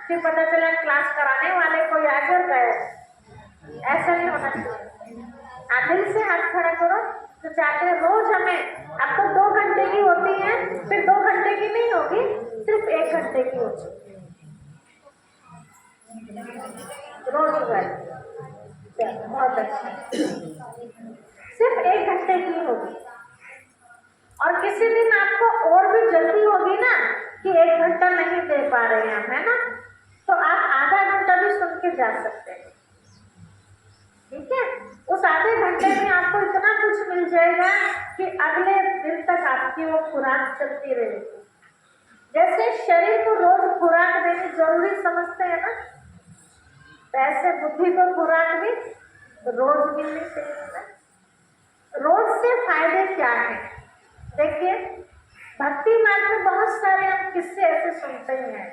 फिर पता चला क्लास कराने वाले कोई आगे गए। ऐसा नहीं होना चाहिए। आप दिल से हाथ खड़ा करो तो चाहते हैं रोज हमें, अब तो 2 घंटे की होती है, फिर 2 घंटे की नहीं होगी, सिर्फ 1 घंटे की होगी रोज सुबह। बहुत अच्छा, सिर्फ 1 घंटे की होगी। और किसी दिन आपको और भी जल्दी होगी ना कि 1 घंटा नहीं दे पा रहे हैं हम, है ना, तो आप आधा घंटा भी सुन के जा सकते हैं। ठीक है, उस आधे घंटे में आपको इतना कुछ मिल जाएगा कि अगले दिन तक आपकी वो खुराक चलती रहेगी। जैसे शरीर को रोज खुराक देनी जरूरी समझते हैं ना, तो ऐसे बुद्धि को खुराक भी रोज मिलनी चाहिए ना। रोज से फायदे क्या है? देखिए, भक्ति मार्ग में बहुत सारे हम किस्से ऐसे सुनते हैं,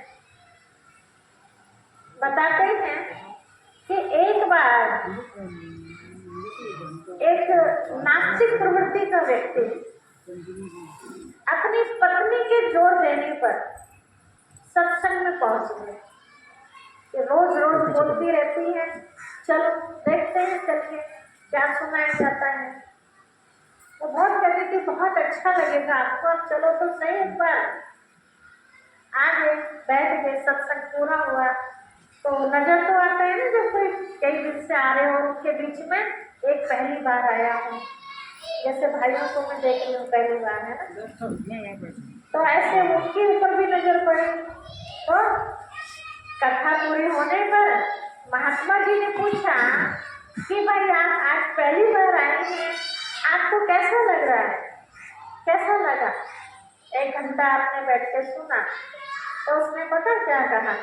बताते हैं कि एक बार एक नास्तिक प्रवृत्ति का व्यक्ति अपनी पत्नी के जोर देने पर सत्संग में पहुंच गए कि रोज रोज बोलती रहती है, चलो देखते हैं चल के क्या सुनाया जाता है। वो बहुत कहती थी बहुत अच्छा लगेगा आपको, आप चलो तो सही एक बार। आगे बैठ गए, सत्संग पूरा हुआ तो नजर तो आता है ना जब कोई कई दिन से आ रहे हो, उनके बीच में एक पहली बार आया हूँ, जैसे भाइयों को मैं देख रही हूँ पहली बार, है ना, तो ऐसे उनके ऊपर भी नजर पड़ी। तो कथा पूरी होने पर महात्मा जी ने पूछा कि भाई आप आज पहली बार आए हैं, आपको कैसा लग रहा है, कैसा लगा? 1 घंटा आपने बैठ के सुना, तो उसने पता क्या कहा?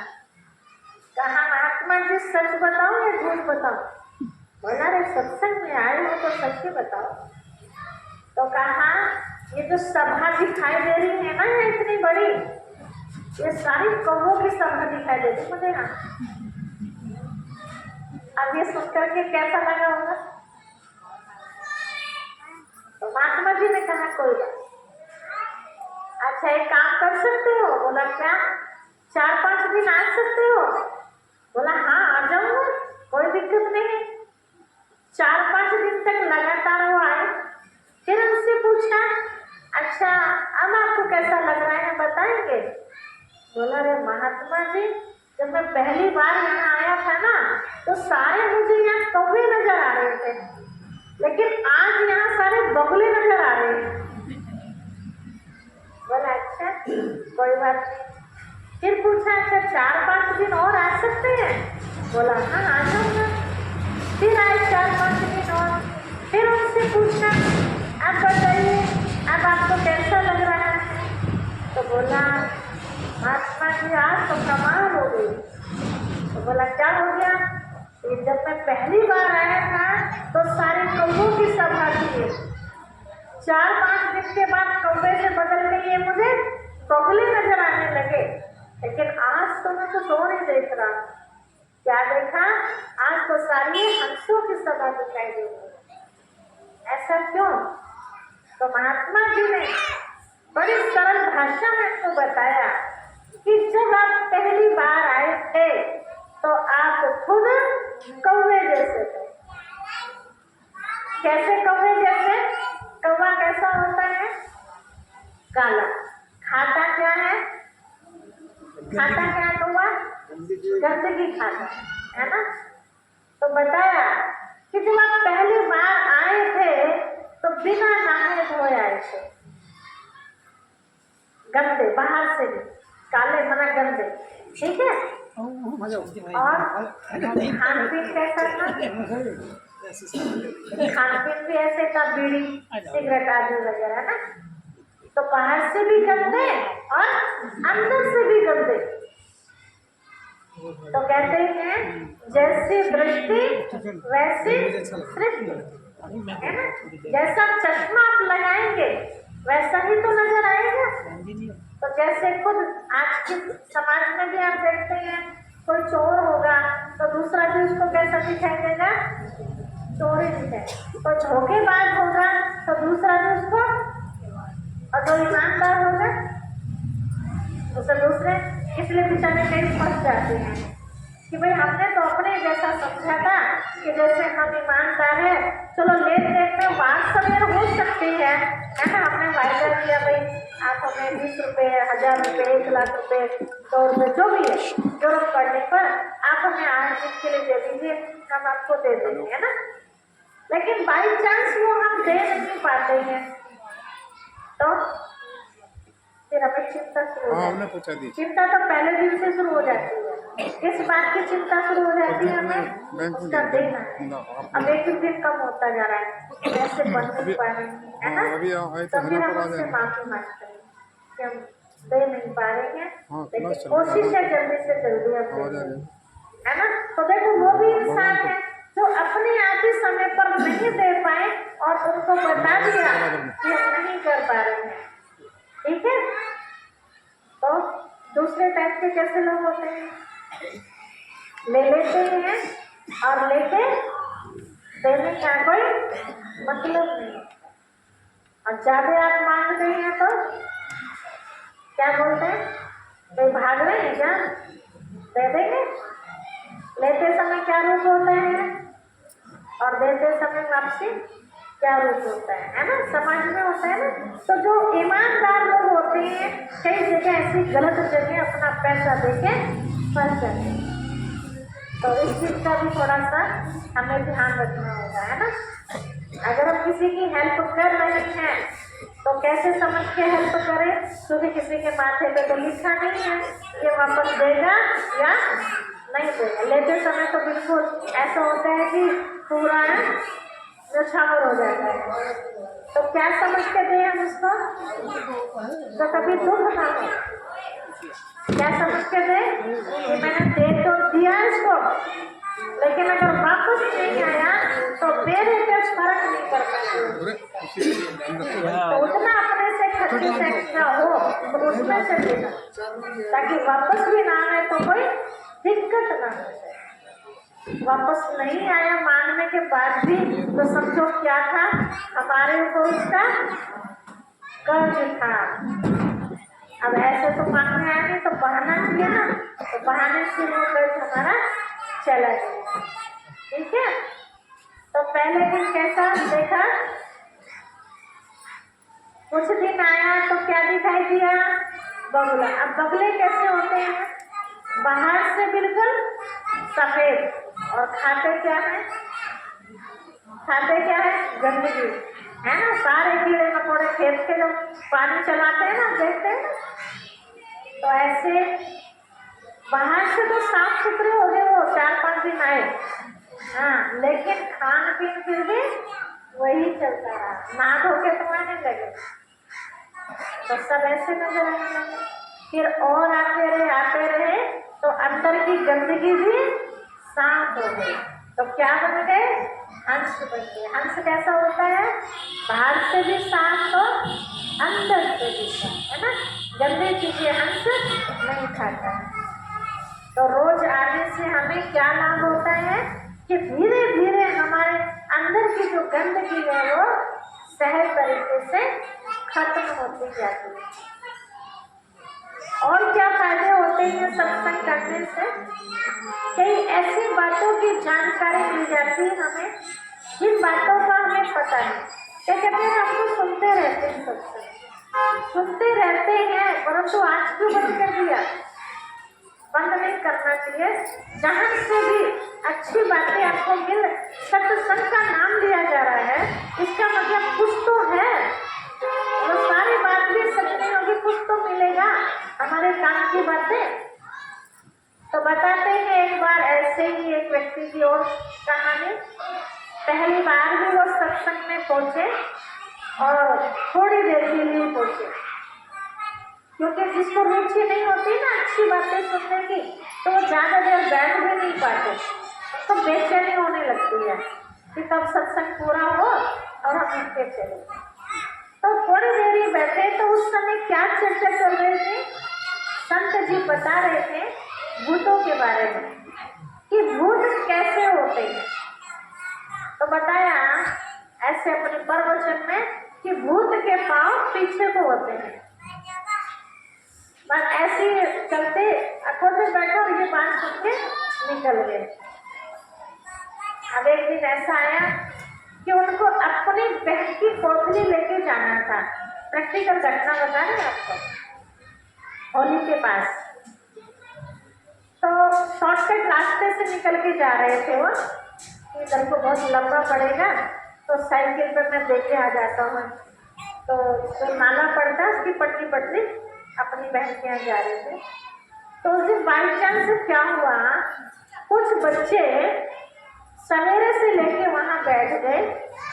महात्मा जी सच बताओ या झूठ बताओ? बोला रे सत्संग में आए हो तो सच ही बताओ। तो कहा ये जो सभा दिखाई दे रही है ना इतनी बड़ी, ये सारी कौवों की सभा दिखाई दे रही मुझे। हाँ, अब ये सुनकर के कैसा लगा होगा? तो महात्मा जी ने कहा कोई बात, अच्छा एक काम कर सकते हो? बोला क्या? 4-5 दिन आ सकते हो? बोला हाँ आ जाऊंगा, कोई दिक्कत नहीं। 4-5 दिन तक लगातार वो आए। फिर उनसे पूछा अच्छा अब आपको कैसा लग रहा है बताएंगे? बोला रे महात्मा जी जब मैं पहली बार यहाँ आया था ना तो सारे मुझे यहाँ कौवे नजर आ रहे थे, लेकिन आज यहाँ सारे बगुले नजर आ रहे हैं। बोला अच्छा कोई बात नहीं। फिर पूछा अच्छा 4-5 दिन और आ सकते हैं? बोला हाँ आ जाऊंगा। फिर आए 4-5 दिन और। फिर उनसे पूछा आप बताइए अब आपको कैसा लग रहा है? तो बोला महात्मा जी आज तो कमाल हो गई। तो बोला क्या हो गया? जब मैं पहली बार आया था तो सारे कौवों की सभा थी, 4-5 दिन के बाद कौवे से बदल के ये मुझे बगुले नजर आने लगे, लेकिन आज तो मैं कुछ और ही देख रहा। क्या देखा? आज तो सारी हंसों की सभा दिखाई दे रही। ऐसा क्यों? तो महात्मा जी ने बड़ी सरल भाषा में आपको बताया कि जब आप पहली बार आए थे तो आप खुद कौवे जैसे थे। कैसे कौवे जैसे? कौवा कैसा होता है? काला। खाता क्या है? खाता क्या कौवा? गंदगी खाता है ना। तो बताया कि जब आप पहली बार आए थे तो बिना नहाए धोए आए थे, गंदे बाहर से भी, काले मना गंदे, ठीक है। और खान पीन कैसा था? खान पीन भी ऐसे था, बीड़ी सिगरेट आदि वगैरह ना। तो बाहर से भी गंदे और अंदर से भी गंदे। तो कहते हैं जैसे दृष्टि वैसे सृष्टि, है ना। जैसा चश्मा आप लगाएंगे वैसा ही तो नजर आएगा। तो जैसे खुद आज के समाज में भी आप देखते हैं कोई चोर होगा तो दूसरा भी उसको कैसा दिखाई देगा? चोर ही दिखाए। तो धोखेबाज होगा तो दूसरा भी उसको, और जो ईमानदार होगा उसे दूसरे इसलिए बेचारे कहीं फंस जाते हैं कि भाई हमने तो अपने जैसा समझा था कि जैसे हम ईमानदार है, चलो लेन देन में वार सवेर हो सकती है ना। हमने वायदा किया भाई आप हमें 20 रुपये, 1000 रुपये, 1 लाख रुपये, 100 रुपये, जो भी है, जुर्म करने पर आप हमें 8 दिन के लिए दे दीजिए, हम आपको दे देंगे, है ना। लेकिन बाई चांस वो हम दे नहीं पाते हैं तो फिर हमें चिंता शुरू हो जाती है। चिंता तो पहले दिन से शुरू हो जाती है। किस बात की चिंता शुरू हो जाती है हमें? उसका देना है। अब एक दिन कम होता जा रहा है, ऐसे बन नहीं पा रहे हैं, है ना। तो फिर हम उससे माफी मांगते हैं कि हम दे नहीं पा रहे हैं, लेकिन कोशिश है जल्दी से जल्दी हम, है ना। तो देखो वो भी इंसान है जो अपने आप ही समय पर नहीं दे पाए और उनको बता दिया कि हम नहीं कर पा रहे हैं, ठीक है। तो दूसरे टाइप के कैसे लोग होते हैं? ले लेते हैं और लेके देने का कोई मतलब नहीं, और ज्यादा आप मांग रहे हैं तो क्या बोलते हैं? कोई भाग रहे हैं क्या? दे देंगे। लेते समय क्या रूप होता है और देते समय वापसी क्या रूप होता है ना। समाज में होता है ना। तो जो ईमानदार लोग होते हैं कई जगह ऐसी गलत जगह अपना पैसा देके फंस जाते हैं। तो इस चीज का भी थोड़ा सा हमें ध्यान रखना होगा, है ना। अगर हम किसी की हेल्प कर रहे हैं तो कैसे समझ के हेल्प करें, क्योंकि किसी के माथे पे तो लिखा नहीं है कि वापस देगा या नहीं देगा। लेते समय तो बिल्कुल ऐसा होता है कि पूरा नछावर हो जाता है। तो क्या समझ के दें हम उसको तो कभी दुख ना हो। क्या समझ के दें कि मैंने दे तो दिया इसको, लेकिन अगर वापस नहीं आया तो मेरे पे फर्क नहीं पड़ता। तो उतना अपने से खर्चे से एक्स्ट्रा हो तो उसमें से देना, ताकि वापस भी ना आए तो कोई दिक्कत ना हो। वापस नहीं आया मांगने के बाद भी तो समझो क्या था, हमारे ऊपर उसका कर्ज था। अब ऐसे तो मांगने आएंगे तो बहाना चाहिए ना, तो बहाने से वो कर्ज हमारा चला गया, ठीक है। तो पहले दिन कैसा देखा, कुछ दिन आया तो क्या दिखाई दिया? बगुला। अब बगुले कैसे होते हैं? बाहर से बिल्कुल सफेद और खाते क्या है? खाते क्या है? गंदगी, है ना। सारे कीड़े मकोड़े खेत के लोग पानी चलाते हैं ना, देखते हैं ना। तो ऐसे बाहर से तो साफ सुथरे हो गए, वो 4-5 दिन आए, हाँ, लेकिन खान पीन फिर भी वही चलता रहा, नहा धो के तो आने लगे, तो सब ऐसे नजर आने लगे। फिर और आते रहे तो अंदर की गंदगी भी साफ हो गई, तो क्या बन गए? हंस बन गए। हंस कैसा होता है? बाहर से भी साफ तो अंदर से भी साफ, है ना। गंदी चीजें हंस नहीं खाता है। तो रोज आने से हमें क्या लाभ होता है कि धीरे धीरे हमारे अंदर की जो गंदगी है वो सहज तरीके से खत्म होती जाती है। और क्या फायदे होते हैं सत्संग करने से? कई ऐसी बातों की जानकारी मिल जाती है हमें जिन बातों का हमें पता नहीं। क्या कहते हैं, हम तो सुनते रहते हैं, सत्संग सुनते रहते हैं, परंतु आज क्यों बंद कर दिया? बंद नहीं करना चाहिए। जहाँ से भी अच्छी बातें आपको मिल, सत्संग का नाम लिया जा रहा है, इसका मतलब कुछ तो है। वो सारी बात भी सच नहीं होगी, कुछ तो मिलेगा हमारे काम की बातें। तो बताते हैं एक बार ऐसे ही एक व्यक्ति की और कहानी। पहली बार भी वो सत्संग में पहुंचे और थोड़ी देर के लिए पहुंचे, क्योंकि जिसको रुचि नहीं होती ना अच्छी बातें सुनने की, तो वो ज़्यादा देर बैठ भी नहीं पाते, तो बेचैनी होने लगती है कि कब सत्संग पूरा हो और हम उनके चले। तो थोड़ी देर ही बैठे तो उस समय क्या चर्चा चल रही थी? संत जी बता रहे थे भूतों के बारे में कि भूत कैसे होते हैं। तो बताया ऐसे अपने प्रवचन में कि भूत के पांव पीछे को होते हैं, बस ऐसे चलते थोड़ी देर बैठा और ये बात सुन के निकल गए। अब एक दिन ऐसा आया कि उनको अपनी बहन की पोटली लेके जाना था। प्रैक्टिकल घटना बता रहे हैं आपको, होली के पास। तो शॉर्टकट रास्ते से निकल के जा रहे थे वो, इधर को बहुत लंबा पड़ेगा तो साइकिल पर मैं देखे आ जाता हूँ। तो जो नाला पड़ता है उसकी पटरी पटरी अपनी बहन के यहाँ जा रहे थे। तो उस दिन बाई चांस क्या हुआ, कुछ बच्चे सवेरे से लेके वहाँ बैठ गए,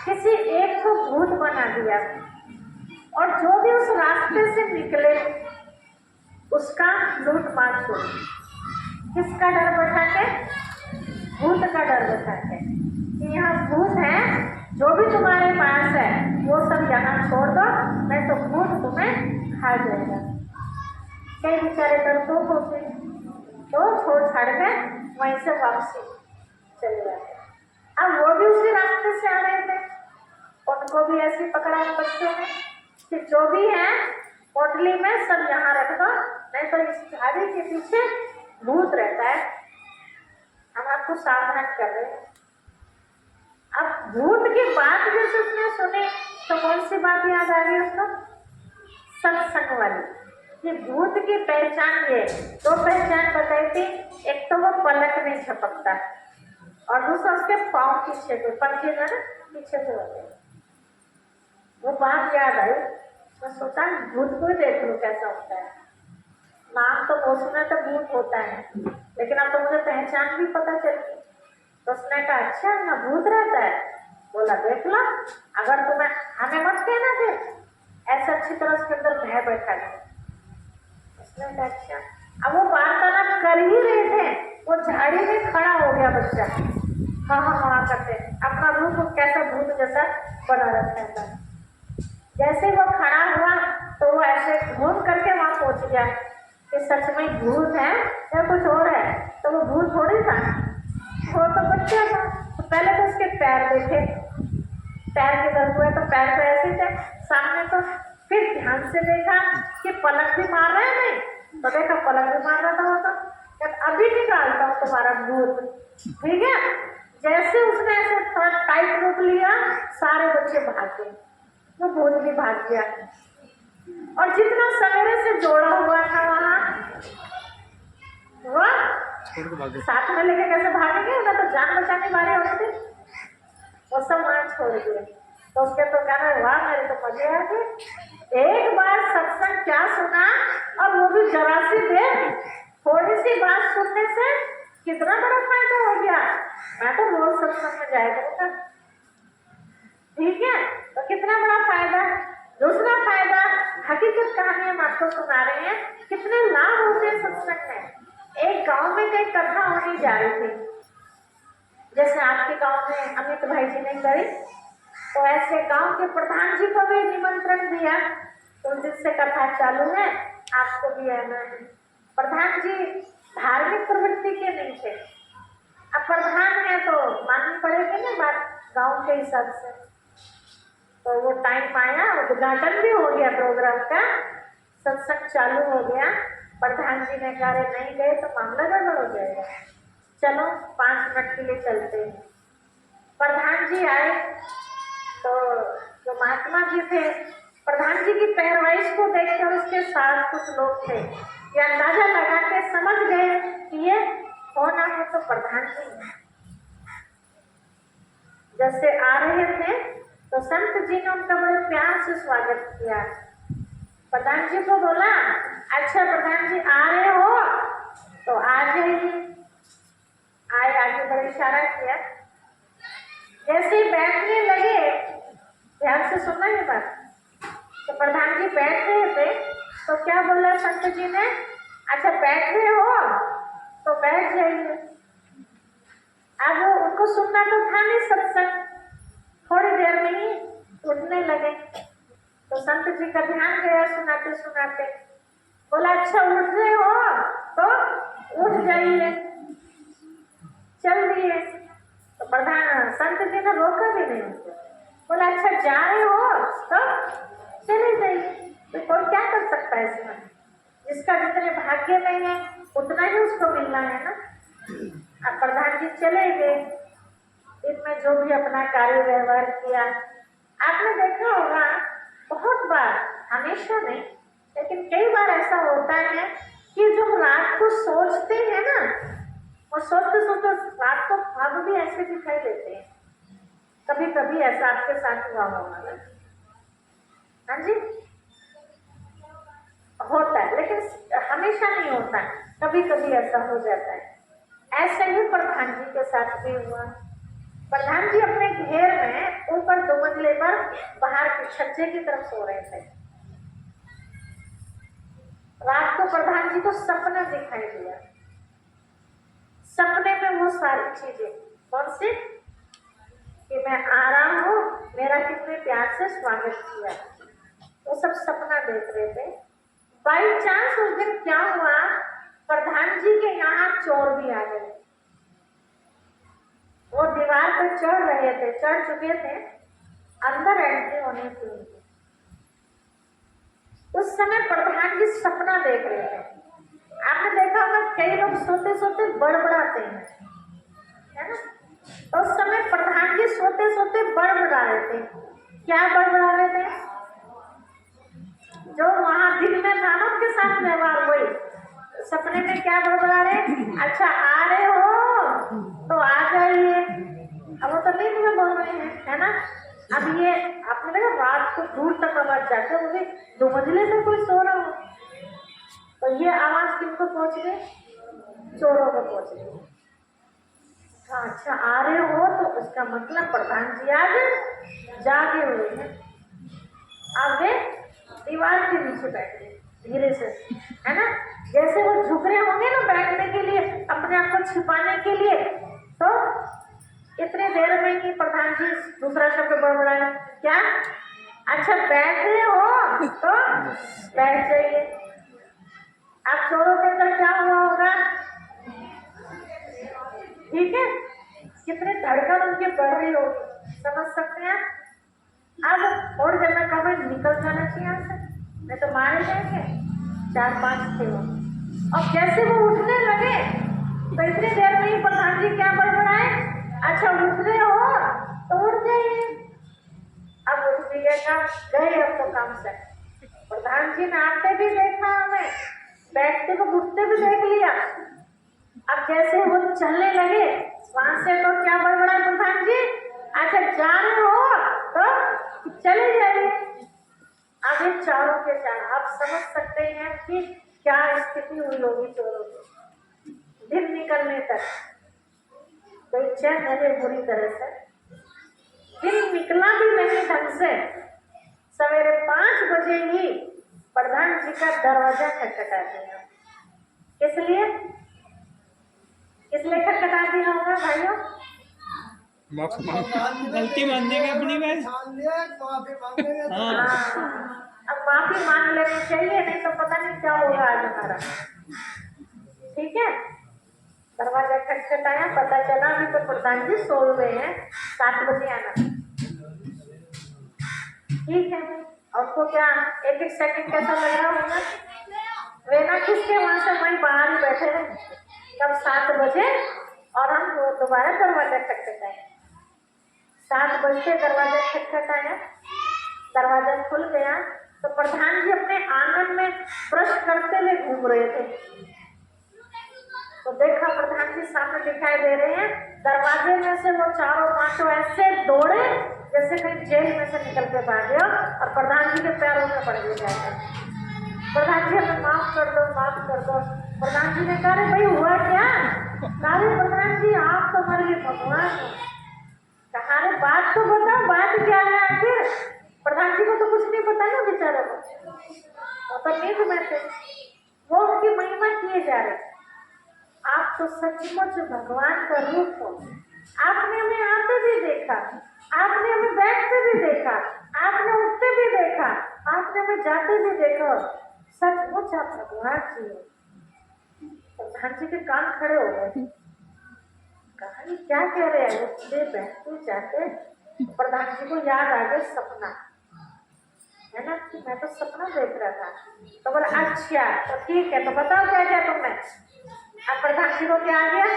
किसी एक को भूत बना दिया और जो भी उस रास्ते से निकले उसका लूटमार शुरू। किसका डर बैठा के? भूत का डर बैठा के कि यहाँ भूत है, जो भी तुम्हारे पास है वो सब यहाँ छोड़ दो, नहीं तो भूत तुम्हें खा जाएगा। कई बेचारे डरपोक होते तो छोड़ छाड़ के वहीं से वापसी चले जाते। अब वो भी उसी रास्ते से आ रहे थे, उनको भी ऐसे पकड़ा बच्चों ने कि जो भी है पोटली में सब यहाँ रख दो, नहीं तो इस झाड़ी के पीछे भूत रहता है, हम आपको सावधान कर रहे हैं। अब भूत की बात जैसे उसने सुनी तो कौन सी बात याद आ गई उसको? सत्संग वाली, कि भूत की पहचान ये दो पहचान बताई थी। एक तो वो पलक नहीं झपकता और दूसरा उसके पाँव पीछे से, पंखे ना पीछे से होते। वो बात याद आई, मैं सोचा भूत को ही देख लो कैसा होता है। नाम तो बहुत सुना था भूत होता है, लेकिन अब तो मुझे पहचान भी पता चली। तो उसने कहा अच्छा यहाँ भूत रहता है? बोला देख लो, अगर तुम्हें हमें मत कहना फिर, ऐसा अच्छी तरह उसके अंदर भय बैठा है। उसने कहा अच्छा। अब वो वार्तालाप कर ही रहे थे, वो झाड़ी में खड़ा हो गया बच्चा, हाँ करते अपना रूप कैसा भूत जैसा बना रखा था। जैसे वो खड़ा हुआ तो वो ऐसे घूम करके वहां पहुंच गया कि सच में भूत है या कुछ और है। तो वो भूत थोड़ी था, वो तो बच्चा था। तो पहले तो उसके पैर देखे, पैर के दर्द हुए तो पैर तो ऐसे थे सामने। तो फिर ध्यान से देखा कि पलक भी मार रहा है, नहीं तो देखा पलक भी मार रहा था। वो तो अभी निकालता हूँ तुम्हारा भूत, ठीक है। जैसे उसने ऐसे थोड़ा टाइट रोक लिया, सारे बच्चे भाग गए, वो भूत भी भाग गया। और जितना सवेरे से जोड़ा हुआ था वहाँ वो साथ में लेके कैसे भागेंगे, उन्हें तो जान बचाने वाले होते थे, वो सब वहाँ छोड़ दिए। तो उसके तो कह रहे वाह मेरे तो मजे आ गए, एक बार सत्संग क्या सुना, और वो भी जरा सी देर, थोड़ी सी बात सुनने से कितना बड़ा फायदा हो गया। मैं तो रोज सत्संग में जाया करूँगा, ठीक है। तो कितना बड़ा फायदा। दूसरा फायदा, हकीकत कहानी हम आपको सुना रहे हैं, कितने लाभ होते हैं सत्संग में। एक गांव में एक कथा होने जा रही थी, जैसे आपके गांव में अमित भाई जी ने करी, तो ऐसे गांव के प्रधान जी को भी निमंत्रण दिया। तो जिससे कथा चालू है आपको भी आना है। प्रधान जी धार्मिक प्रवृत्ति के नहीं थे, अब प्रधान है तो माननी पड़ेगी ना बात गांव के हिसाब से। तो वो टाइम आया, उद्घाटन भी हो गया प्रोग्राम का, सत्संग चालू हो गया। प्रधान जी ने कहा नहीं गए तो मामला गड़बड़ हो जाएगा, चलो 5 मिनट के लिए चलते हैं। प्रधान जी आए तो जो महात्मा जी थे, प्रधान जी की पैरवाइश को देखकर उसके साथ कुछ लोग थे, ये अंदाजा लगा के समझ गए कि ये होना है तो प्रधान जी है। जैसे आ रहे थे तो संत जी ने उनका बड़े प्यार से स्वागत किया। प्रधान जी को बोला अच्छा प्रधान जी आ रहे हो तो आ जाइए। आए, आगे बड़ा इशारा किया। जैसे ही बैठने लगे, ध्यान से सुनना ये बात, तो प्रधान जी बैठ रहे थे तो क्या बोला संत जी ने, अच्छा बैठ रहे हो तो बैठ जाइए। अब उनको सुनना तो था नहीं सत्संग, थोड़ी देर में ही उठने लगे। तो संत जी का ध्यान गया सुनाते सुनाते, बोला अच्छा उठ रहे हो तो उठ जाइए, चल दिए। तो प्रधान संत जी ने रोका भी नहीं उनको, बोला अच्छा जा रहे हो तो चले जाइए। तो कोई क्या कर सकता है इसमें, जिसका जितने भाग्य नहीं है उतना ही है ना। अब प्रधान जी चले गए, इसमें जो भी अपना कार्य व्यवहार किया। आपने देखा होगा बहुत बार, हमेशा नहीं लेकिन कई बार ऐसा होता है कि जब रात को सोचते हैं ना, और सोचते सोचते रात को ख्वाब भी ऐसे दिखाई देते हैं। कभी कभी ऐसा आपके साथ हुआ होगा? हाँ जी, होता है, लेकिन हमेशा नहीं होता, कभी कभी ऐसा हो जाता है। ऐसे ही प्रधान जी के साथ भी हुआ। प्रधान जी अपने घेर में ऊपर 2 मंजिले पर बाहर की छज्जे की तरफ सो रहे थे। रात को प्रधान जी को सपना दिखाई दिया। सपने में वो सारी चीजें, कौन सी, कि मैं आ रहा हूं, मेरा कितने प्यार से स्वागत किया, वो सब सपना देख रहे थे। बाई चांस उस दिन क्या हुआ, प्रधान जी के यहाँ चोर भी आ गए। वो दीवार पर चढ़ रहे थे, चढ़ चुके थे, अंदर एंट्री होने की उनकी। उस समय प्रधान जी सपना देख रहे थे। आपने देखा होगा कई लोग सोते सोते बड़बड़ाते हैं, है ना। तो उस समय प्रधान जी सोते सोते बड़बड़ा रहे थे। क्या बड़बड़ा रहे थे? जो वहां दिन में था ना उनके साथ व्यवहार, वही सपने में क्या बड़बड़ा रहे, अच्छा आ रहे हो तो आ जाइए। अब वो तो नींद में बोल रहे हैं, है ना। अब ये आपने देखा रात को दूर तक आवाज जाते, वो भी 2 मंजिले से कोई सो रहा हो, तो ये आवाज किनको पहुंच गई? चोरों को पहुंच गई। अच्छा आ रहे हो तो उसका मतलब प्रधान जी आज जागे हुए हैं। अब वे दीवार के नीचे बैठे धीरे से, है ना। जैसे वो झुक रहे होंगे ना बैठने के लिए, अपने आप को छिपाने के लिए, तो इतनी देर में ही प्रधान जी दूसरा शब्द बड़बड़ाया, क्या, अच्छा बैठ रहे हो तो बैठ जाइए। आप चोरों के अंदर क्या हुआ होगा, ठीक है, कितने धड़कन उनकी बढ़ रही होगी, समझ सकते हैं। अब थोड़ी देर में कब निकल जाना चाहिए यहाँ से, नहीं तो मारे जाएंगे। 4-5 थे वो, और जैसे वो उठने लगे तो इतनी देर में ही प्रधान जी क्या बड़बड़ाए, अच्छा उठ रहे हो तो उठ जाइए। अब उठ भी गए, अब तो काम से। प्रधान जी ने आते भी देखा, हमें बैठते को उठते भी देख लिया। अब जैसे वो चलने लगे वहां से तो क्या बड़बड़ाए प्रधान जी, अच्छा जा रहे हो तो चले जाइए। अब ये चारों के चार आप समझ सकते हैं कि क्या स्थिति हुई होगी चोरों की। दिन निकलने तक कोई चैन है बुरी तरह से, दिन निकला भी नहीं ढंग से। सवेरे 5 बजे ही प्रधान जी का दरवाजा खटखटा दिया। इसलिए खटखटा दिया होगा भाइयों, गलती मान देंगे अपनी भाई। हाँ, अब माफी मांग लेनी चाहिए, नहीं तो पता नहीं क्या होगा आज हमारा। ठीक है, दरवाजा खटखटाया, पता चला अभी तो प्रधान जी सो हुए हैं, 7 बजे आना। ठीक है, और तो क्या 1-1 सेकंड कैसा लग रहा होगा, वे ना किसके वहां से वहीं बाहर ही बैठे हैं, तब 7 बजे और हम दोबारा दरवाजा खटखटाए। 7 बजे दरवाजा खटखटाया, दरवाजा खुल गया तो प्रधान जी अपने आंगन में ब्रश करते हुए घूम रहे थे। तो देखा प्रधान जी सामने दिखाई दे रहे हैं, दरवाजे में से वो 4-5 ऐसे दौड़े जैसे कहीं जेल में से निकल के भागे और प्रधान जी के पैरों में पड़ गए। प्रधान जी हमें माफ कर दो, माफ कर दो। प्रधान जी ने कहा भाई हुआ क्या? अरे प्रधान जी आप तो हमारे लिए भगवान हो। कहा रे बात तो बताओ, बात क्या है आखिर? प्रधान जी को तो कुछ नहीं पता ना बेचारा को, तो नींद में थे, वो उनकी महिमा किए जा रहे। आप तो सचमुच भगवान का रूप हो। आपने हमें आते भी देखा, आपने हमें बैठते भी देखा, आपने उठते भी देखा, आपने हमें जाते भी देखा, सचमुच आप भगवान जी हो। प्रधान जी के कान खड़े हो गए, कहा ये क्या कह रहे हैं, उठते बैठते जाते। प्रधान जी को याद आ गया सपना, है ना, कि मैं तो सपना देख रहा था। तो बोला अच्छा तो ठीक है, तो बताओ क्या क्या तुमने। अब प्रधान जी को क्या आ गया,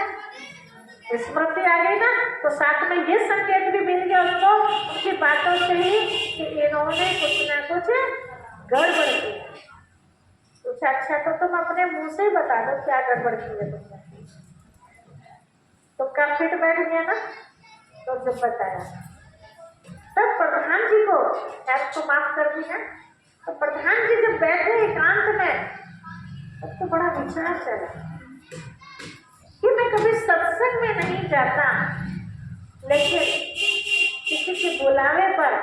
स्मृति आ गई ना, तो साथ में ये संकेत भी मिल गया उसको उनकी बातों से ही कि इन्होंने कुछ ना कुछ गड़बड़ की। कुछ अच्छा तो तुम अपने मुंह से ही बता दो क्या गड़बड़ की है तुमने, तो कब फिट बैठ गया ना, तो जब बताया तब प्रधान जी को खैर तो माफ कर दी है। तो प्रधान जी जब बैठे एकांत में तब तो बड़ा विचार चला कि मैं कभी सत्संग में नहीं जाता, लेकिन किसी के बुलावे पर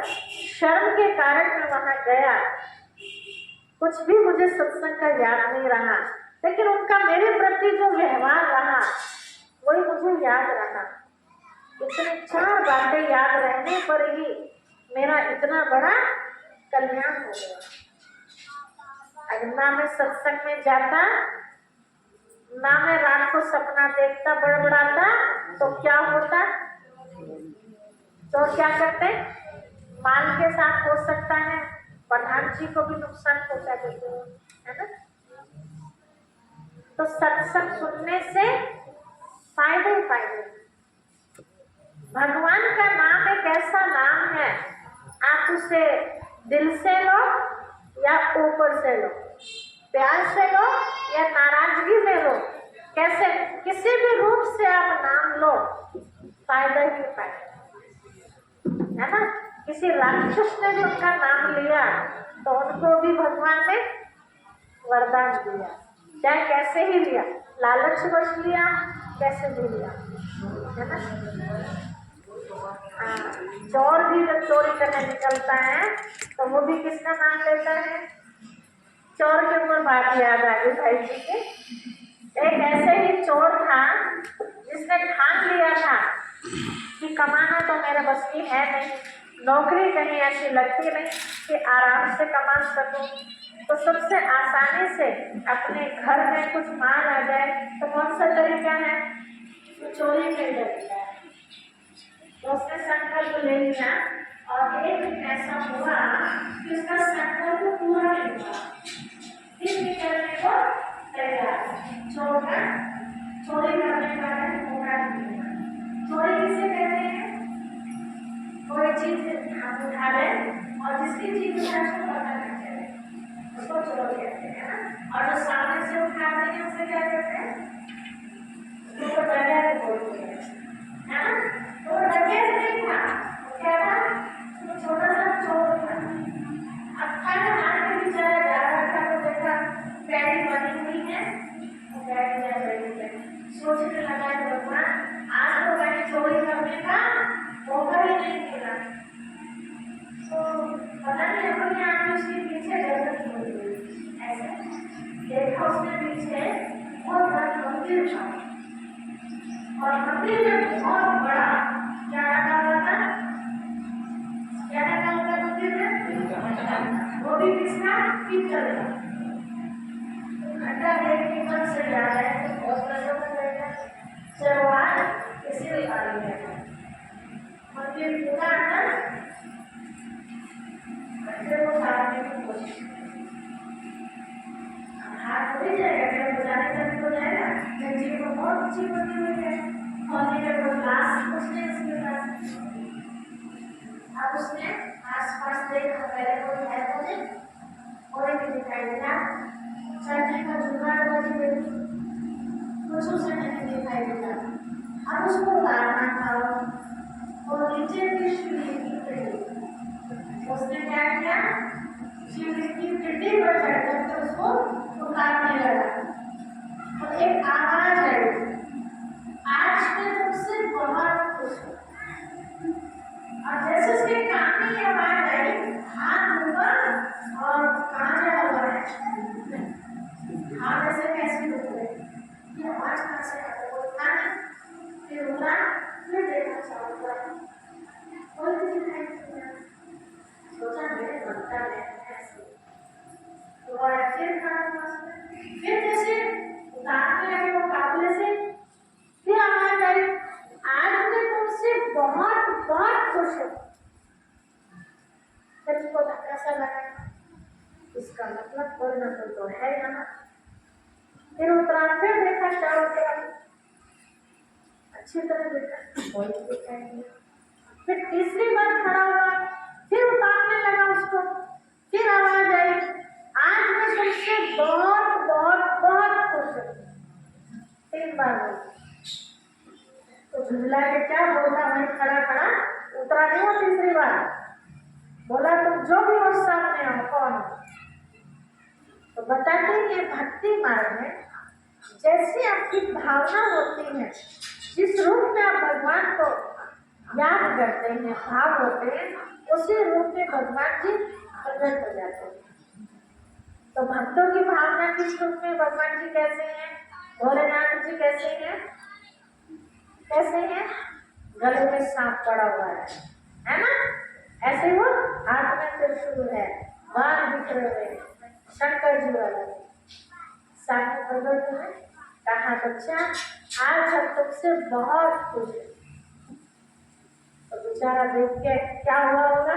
शर्म के कारण मैं वहां गया, कुछ भी मुझे सत्संग का याद नहीं रहा, लेकिन उनका मेरे प्रति जो व्यवहार रहा वही मुझे याद रहा। इतने 4 बातें याद रहने पर ही मेरा इतना बड़ा कल्याण हो गया। अगर ना मैं सत्संग में जाता, ना मैं रात को सपना देखता बड़बड़ाता, तो क्या होता, तो क्या करते, माल के साथ हो सकता है प्रधान जी को भी नुकसान पहुंचा देते हो, है ना। तो सत्संग सुनने से फायदे ही फायदे। भगवान का नाम एक ऐसा नाम है, आप उसे दिल से लो या ऊपर से लो, प्यार से लो या नाराजगी में लो, कैसे किसी भी रूप से आप नाम लो, फायदा ही फायदा, है ना। किसी राक्षस ने भी उनका नाम लिया तो उनको भी भगवान ने वरदान दिया, चाहे कैसे ही लिया, लालच वश लिया, कैसे भी लिया, है ना। हाँ, चोर भी जब चोरी करने निकलता है तो वो भी किसका नाम लेता है, चोर के ऊपर बात याद आ गई भाई जी के। एक ऐसे ही चोर था जिसने ठान लिया था कि कमाना तो मेरे बस की है नहीं, नौकरी कहीं ऐसी लगती नहीं कि आराम से कमा सकूं, तो सबसे आसानी से अपने घर में कुछ माल आ जाए तो कौन सा तरीका है, तो चोरी कर देता है। तो उसने संकल्प ले लिया और एक दिन ऐसा हुआ कि उसका संकल्प पूरा नहीं हुआ, फिर निकलने को तैयार, चोरी करने का मौका नहीं मिला। चोरी किसे कहते हैं, कोई चीज हम उठा लें और जिसकी चीज है उसको पता नहीं चले, उसको चोरी कहते हैं। और जो सामने से उठाते हैं उसे क्या कहते हैं, उसको डकैत बोलते हैं, है ना। तो डकैत नहीं था, क्या था, तो छोटा सा चोर था। अब खाना के बेचारा जा रहा था तो देखा पैड़ी बनी हुई है, तो पैड़ी में बैठी है, सोचने लगा भगवान आज तो मैंने चोरी करने का मौका ही नहीं मिला, तो पता नहीं अपने आप उसके पीछे जरूरत हो गई। ऐसे देखा उसने पीछे बहुत बड़ा मंदिर था और मंदिर में बहुत बड़ा क्या लगा हुआ था, क्या लगा हुआ मंदिर में, वो भी किसका, पीतल का। घंटा देखने मन से जा रहा है तो बहुत प्रसन्न रहेगा, चलो आज इसी में पानी है मंदिर पूरा अंदर वो सारने की कोशिश हाथ हो जाएगा, मेरे बजाने करने को जाएगा, गंजी को बहुत अच्छी बनी हुई है और मेरे को ग्लास उसने उसके पास, अब उसने आसपास देखा, पहले कोई है मुझे कोई नहीं दिखाई दिया, चढ़ने का जुगाड़ बनी हुई कुछ उसे नहीं दिखाई दिया। अब उसको उतारना था और नीचे की सीढ़ी की, उसने क्या किया, सीढ़ी की पिंडी पर चढ़कर के उसको उतारने लगा और एक आवाज आई, आज मैं तुमसे बहुत खुश हूँ। और जैसे उसके कान में ये आवाज आई, हाथ ऊपर और कहाँ गया हुआ है, हाथ ऐसे कैसे रुक गए, ये आवाज कहाँ से आ रही, वो था नहीं, फिर उठा, फिर देखा चारों तरफ कोई भी दिखाई नहीं दिया, सोचा मेरे बनता है ऐसे, तो फिर फिर जैसे उतारने लगे वो काबले से, फिर आवाज आई, आज मैं तुमसे बहुत बहुत खुश हूँ। फिर उसको धक्का सा लगा, इसका मतलब कोई ना कोई तो है ना। फिर उतरा, फिर देखा चारों कोई भी दिखाई नहीं। फिर तीसरी बार खड़ा हुआ, फिर उतारने लगा उसको, फिर आवाज आई, आज मैं तुमसे बहुत बहुत बहुत खुश हूँ। 3 बार बोला। तो झुंझला के क्या बोलता, वहीं खड़ा खड़ा उतरा नहीं वो तीसरी बार। बोला तुम जो भी हो सामने आओ, कौन हो? तो बताते हैं कि भक्ति मार्ग में जैसी आपकी भावना होती है, जिस रूप में आप भगवान को याद करते हैं, भाव होते हैं, उसी रूप में भगवान जी प्रकट हो जाते हैं। तो भक्तों की भावना किस रूप में, भगवान जी कैसे हैं, भोलेनाथ जी कैसे हैं, कैसे हैं? गले में सांप पड़ा हुआ है ना? ऐसे वो हाथ में त्रिशूल है, बाण दिख रहे हैं, शंकर जी वाला सामने प्रकट हुए। कहा बच्चा आज हम तुमसे बहुत खुश हैं। तो बेचारा देख के क्या हुआ होगा,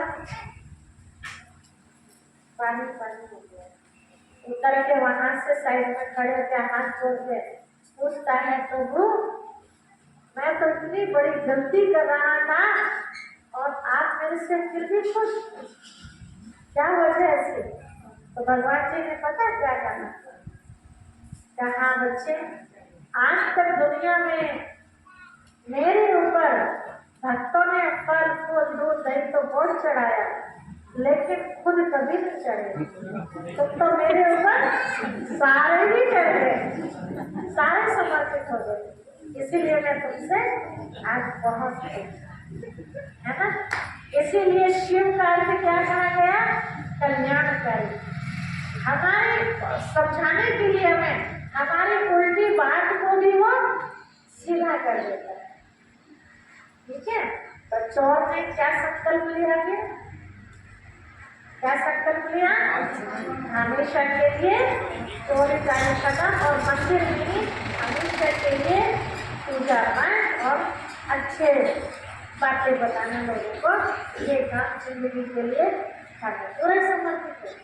पानी पानी हो गया। उतर के वहां से साइड में खड़े होकर हाथ जोड़ के पूछता है, प्रभु मैं तो इतनी बड़ी गलती कर रहा था और आप मेरे से फिर भी खुश, क्या वजह ऐसी? तो भगवान जी ने पता क्या कहा, बच्चे आज तक दुनिया में मेरे ऊपर भक्तों ने फल फूल दूध दही तो बहुत चढ़ाया, लेकिन खुद कभी नहीं चढ़े। तो मेरे ऊपर सारे ही चढ़ गए, सारे समर्पित हो गए, इसीलिए मैं तुमसे आज बहुत है ना। इसीलिए शिव का अर्थ क्या कहा गया, कल्याणकारी। हमारे समझाने के लिए हमें हमारी उल्टी बात को भी वो सीधा कर देता है। ठीक है, तो चोर ने क्या संकल्प लिया, क्या संकल्प लिया, हमेशा के लिए चोरी कार्य खत्म और मंदिर में हमेशा के लिए पूजा पाठ और अच्छे बातें बताने लोगों को, ये काम जिंदगी के लिए पूरा समर्पित है।